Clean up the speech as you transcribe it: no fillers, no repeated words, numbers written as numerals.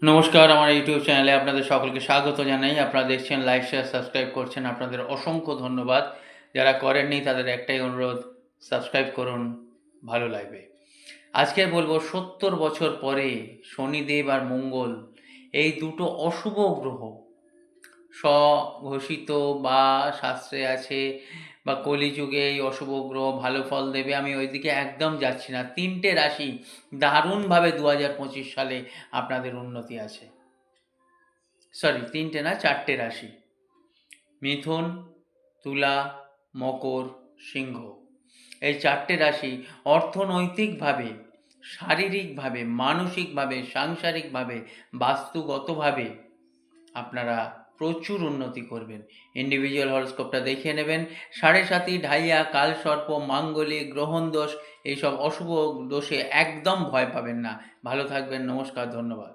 নমস্কার, আমার ইউটিউব চ্যানেলে আপনাদের সকলকে স্বাগত জানাই। আপনারা দেখছেন, লাইক, শেয়ার, সাবস্ক্রাইব করছেন। আপনাদের অসংখ্য ধন্যবাদ। যারা করেননি তাদের একটাই অনুরোধ, সাবস্ক্রাইব করুন, ভালো লাগবে। আজকে বলবো ৭০ বছর পরে শনিদেব আর মঙ্গল এই দুটো অশুভ গ্রহ স্বঘোষিত বা শাস্ত্রে আছে বা কলিযুগে এই অশুভ গ্রহ ভালো ফল দেবে, আমি ওইদিকে একদম যাচ্ছি না। ৩টে রাশি দারুণভাবে ২০২৫ সালে আপনাদের উন্নতি আছে। সরি, ৩টে না, ৪টে রাশি: মিথুন, তুলা, মকর, সিংহ। এই ৪টে রাশি অর্থনৈতিকভাবে, শারীরিকভাবে, মানসিকভাবে, সাংসারিকভাবে, বাস্তুগতভাবে আপনারা প্রচুর উন্নতি করবেন। ইন্ডিভিজুয়াল হরস্কোপটা দেখিয়ে নেবেন। সাড়ে সাতি, ঢাইয়া, কালসর্প, মাঙ্গলিক, গ্রহণ দোষ, এইসব অশুভ দোষে একদম ভয় পাবেন না। ভালো থাকবেন। নমস্কার, ধন্যবাদ।